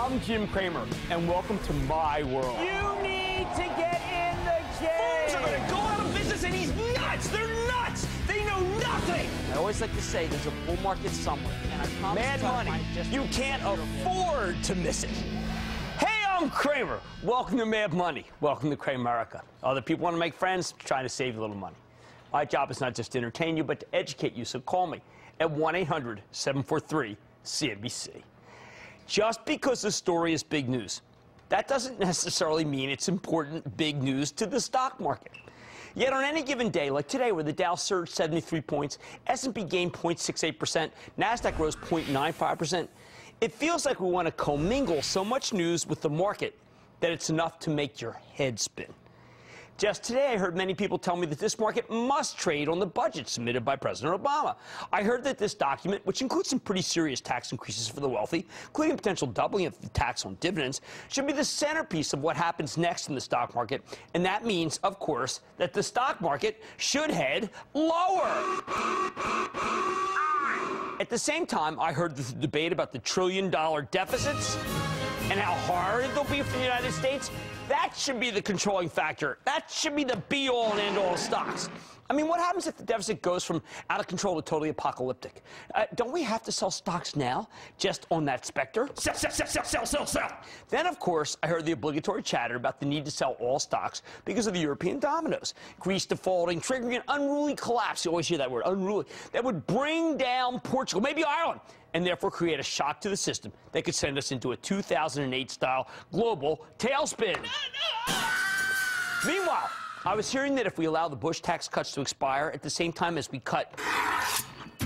I'm Jim Cramer, and welcome to my world. You need to get in the game. Firms are going to go out of business, and he's nuts. They're nuts. They know nothing. I always like to say there's a bull market somewhere, and I promise Mad money. You can't afford to miss it. Hey, I'm Cramer. Welcome to Mad Money. Welcome to Cramerica. Other people want to make friends, trying to save you a little money. My job is not just to entertain you, but to educate you, so call me at 1-800-743-CNBC. Just because the story is big news, that doesn't necessarily mean it's important big news to the stock market. Yet on any given day, like today where the Dow surged 73 points, S&P gained 0.68%, NASDAQ rose 0.95%, it feels like we want to commingle so much news with the market that it's enough to make your head spin. Just today, I heard many people tell me that this market must trade on the budget submitted by President Obama. I heard that this document, which includes some pretty serious tax increases for the wealthy, including potential doubling of the tax on dividends, should be the centerpiece of what happens next in the stock market. And that means, of course, that the stock market should head lower. At the same time, I heard the debate about the trillion-dollar deficits and how hard they'll be for the United States. That should be the controlling factor. That should be the be-all and end-all of stocks. I mean, what happens if the deficit goes from out of control to totally apocalyptic? Don't we have to sell stocks now, just on that specter? Sell, sell, sell, sell, sell, sell, sell. Then, of course, I heard the obligatory chatter about the need to sell all stocks because of the European dominoes. Greece defaulting, triggering an unruly collapse. You always hear that word, unruly. That would bring down Portugal, maybe Ireland, and therefore create a shock to the system that could send us into a 2008-style global tailspin. Meanwhile, I was hearing that if we allow the Bush tax cuts to expire at the same time as we cut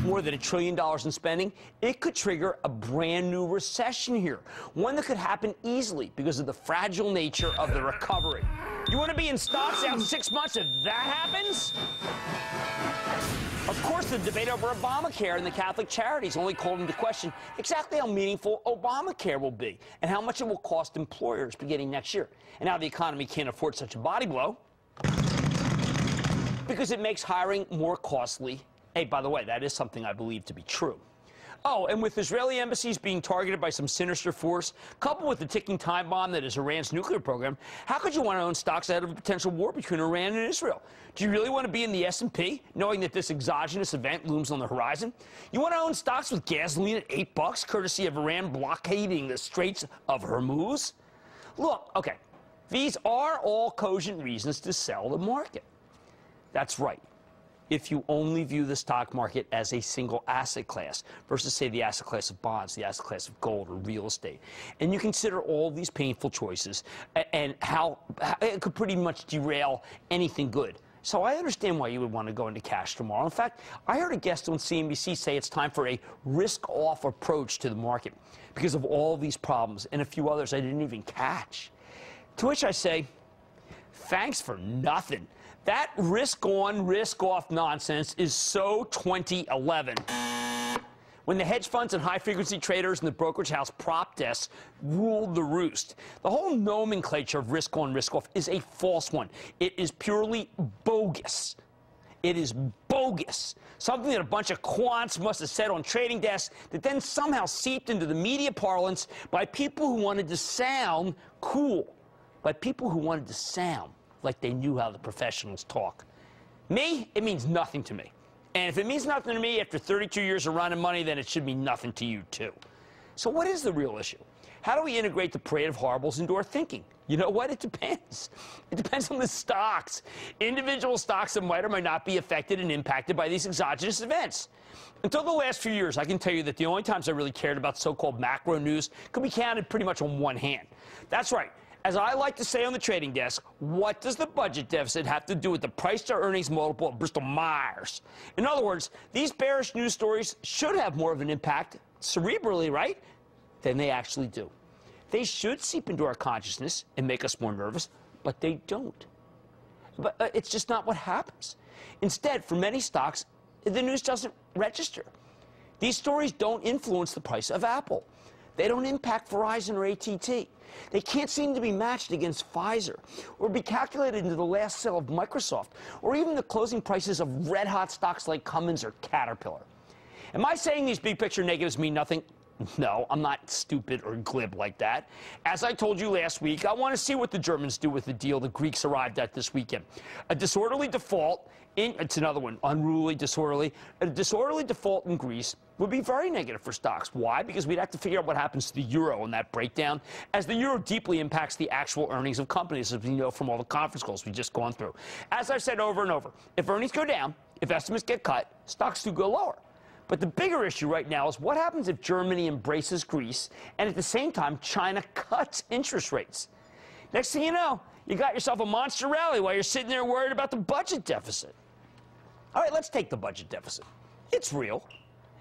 more than $1 trillion in spending, it could trigger a brand new recession here, one that could happen easily because of the fragile nature of the recovery. You want to be in stocks out 6 months if that happens? Of course, the debate over Obamacare and the Catholic Charities only called into question exactly how meaningful Obamacare will be and how much it will cost employers beginning next year, and how the economy can't afford such a body blow because it makes hiring more costly. Hey, by the way, that is something I believe to be true. Oh, and with Israeli embassies being targeted by some sinister force, coupled with the ticking time bomb that is Iran's nuclear program, how could you want to own stocks ahead of a potential war between Iran and Israel? Do you really want to be in the S&P, knowing that this exogenous event looms on the horizon? You want to own stocks with gasoline at $8, courtesy of Iran blockading the Straits of Hormuz? Look, okay, these are all cogent reasons to sell the market. That's right. If you only view the stock market as a single asset class versus, say, the asset class of bonds, the asset class of gold or real estate, and you consider all these painful choices and how it could pretty much derail anything good. So I understand why you would want to go into cash tomorrow. In fact, I heard a guest on CNBC say it's time for a risk-off approach to the market because of all these problems and a few others I didn't even catch. To which I say, thanks for nothing. That risk-on, risk-off nonsense is so 2011. When the hedge funds and high-frequency traders and the brokerage house prop desks ruled the roost. The whole nomenclature of risk-on, risk-off is a false one. It is purely bogus. It is bogus. Something that a bunch of quants must have said on trading desks that then somehow seeped into the media parlance by people who wanted to sound cool, by people who wanted to sound like they knew how the professionals talk. Me, it means nothing to me. And if it means nothing to me after 32 years of running money, then it should mean nothing to you, too. So what is the real issue? How do we integrate the parade of horribles into our thinking? You know what? It depends. It depends on the stocks. Individual stocks that might or might not be affected and impacted by these exogenous events. Until the last few years, I can tell you that the only times I really cared about so-called macro news could be counted pretty much on one hand. That's right. As I like to say on the trading desk, what does the budget deficit have to do with the price-to-earnings multiple of Bristol-Myers? In other words, these bearish news stories should have more of an impact, cerebrally, right, than they actually do. They should seep into our consciousness and make us more nervous, but they don't. But it's just not what happens. Instead, for many stocks, the news doesn't register. These stories don't influence the price of Apple. They don't impact Verizon or AT&T. They can't seem to be matched against Pfizer or be calculated into the last sale of Microsoft or even the closing prices of red-hot stocks like Cummins or Caterpillar. Am I saying these big-picture negatives mean nothing? No, I'm not stupid or glib like that. As I told you last week, I want to see what the Germans do with the deal the Greeks arrived at this weekend. A disorderly default, it's another one, unruly, disorderly. A disorderly default in Greece would be very negative for stocks. Why? Because we'd have to figure out what happens to the euro in that breakdown, as the euro deeply impacts the actual earnings of companies, as we know from all the conference calls we've just gone through. As I've said over and over, if earnings go down, if estimates get cut, stocks do go lower. But the bigger issue right now is what happens if Germany embraces Greece and at the same time China cuts interest rates. Next thing you know, you got yourself a monster rally while you're sitting there worried about the budget deficit. All right, let's take the budget deficit. It's real.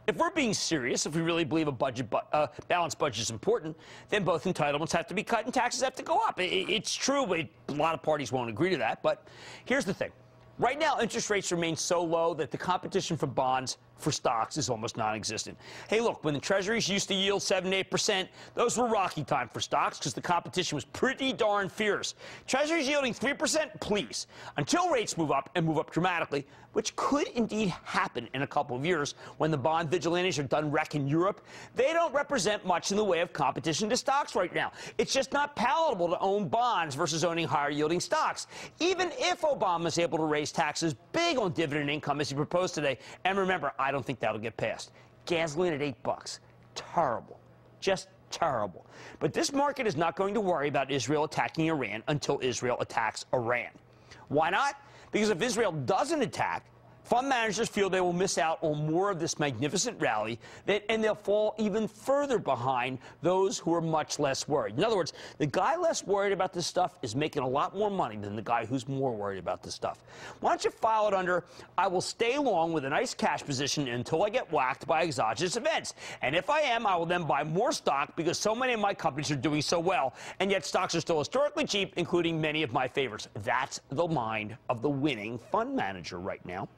If we're being serious, if we really believe a balanced budget is important, then both entitlements have to be cut and taxes have to go up. It's true, but a lot of parties won't agree to that. But here's the thing. Right now, interest rates remain so low that the competition for bonds for stocks is almost non-existent. Hey, look, when the treasuries used to yield 7 to 8%, those were rocky time for stocks because the competition was pretty darn fierce. Treasuries yielding 3%, please. Until rates move up and move up dramatically, which could indeed happen in a couple of years when the bond vigilantes are done wrecking Europe, they don't represent much in the way of competition to stocks right now. It's just not palatable to own bonds versus owning higher-yielding stocks. Even if Obama is able to raise taxes big on dividend income as he proposed today, and remember, I don't think that'll get passed. Gasoline at $8. Terrible. Just terrible. But this market is not going to worry about Israel attacking Iran until Israel attacks Iran. Why not? Because if Israel doesn't attack, fund managers feel they will miss out on more of this magnificent rally, and they'll fall even further behind those who are much less worried. In other words, the guy less worried about this stuff is making a lot more money than the guy who's more worried about this stuff. Why don't you file it under, I will stay long with a nice cash position until I get whacked by exogenous events. And if I am, I will then buy more stock because so many of my companies are doing so well, and yet stocks are still historically cheap, including many of my favorites. That's the mind of the winning fund manager right now.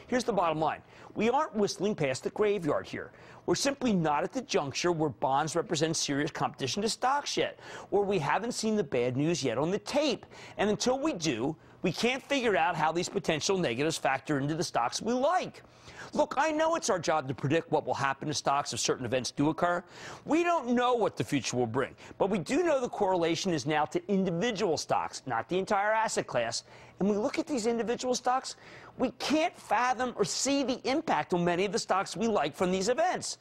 Here's the bottom line. We aren't whistling past the graveyard here. We're simply not at the juncture where bonds represent serious competition to stocks yet, or we haven't seen the bad news yet on the tape. And until we do, we can't figure out how these potential negatives factor into the stocks we like. Look, I know it's our job to predict what will happen to stocks if certain events do occur. We don't know what the future will bring, but we do know the correlation is now to individual stocks, not the entire asset class. And we look at these individual stocks, we can't fathom or see the impact on many of the stocks we like from these events.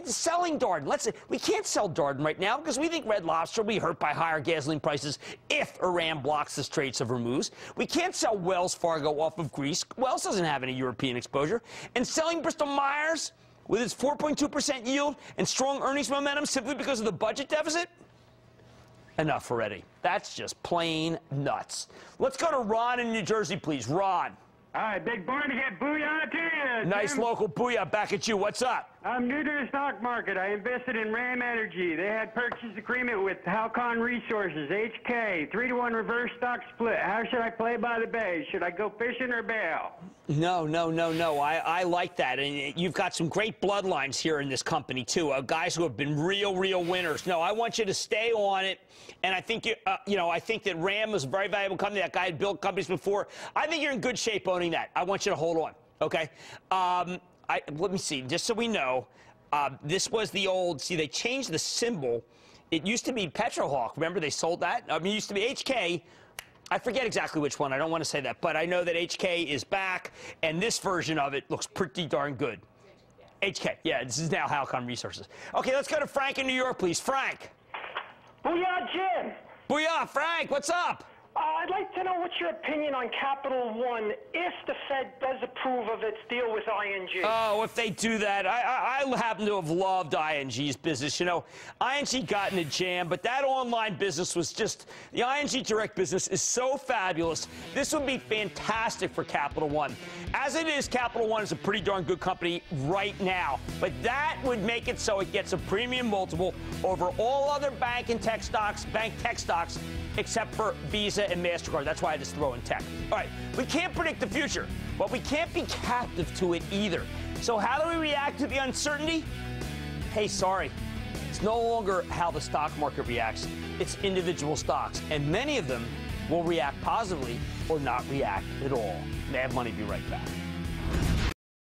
Selling Darden, let's say, we can't sell Darden right now because we think Red Lobster will be hurt by higher gasoline prices if Iran blocks the Straits of Hormuz. We can't sell Wells Fargo off of Greece. Wells doesn't have any European exposure. And selling Bristol Myers with its 4.2% yield and strong earnings momentum simply because of the budget deficit? Enough already. That's just plain nuts. Let's go to Ron in New Jersey, please. Ron. All right, big barn to get booyah to you. Nice Jim. local booyah back at you. What's up? I'm new to the stock market. I invested in Ram Energy. They had purchase agreement with Halcon Resources, HK, 3-to-1 reverse stock split. How should I play by the bay? Should I go fishing or bail? No. I like that. And you've got some great bloodlines here in this company, too, guys who have been real winners. No, I want you to stay on it. And I think, I think that Ram is a very valuable company. That guy had built companies before. I think you're in good shape owning that. I want you to hold on, okay? Let me see, just so we know, this was the old, see, they changed the symbol. It used to be Petrohawk. Remember, they sold that? It used to be HK. I forget exactly which one. I don't want to say that. But I know that HK is back, and this version of it looks pretty darn good. HK, yeah, this is now Halcon Resources. Okay, let's go to Frank in New York, please. Frank. Booyah, Jim. Booyah, Frank, what's up? I'd like to know what's your opinion on Capital One if the Fed does approve of its deal with ING. Oh, if they do that, I happen to have loved ING's business. You know, ING got in a jam, but that online business was just, the ING direct business is so fabulous. This would be fantastic for Capital One. As it is, Capital One is a pretty darn good company right now, but that would make it so it gets a premium multiple over all other bank tech stocks, except for Visa and MasterCard. That's why I just throw in tech. All right, we can't predict the future, but we can't be captive to it either. So how do we react to the uncertainty? Hey, sorry. It's no longer how the stock market reacts. It's individual stocks, and many of them will react positively or not react at all. Mad Money, be right back.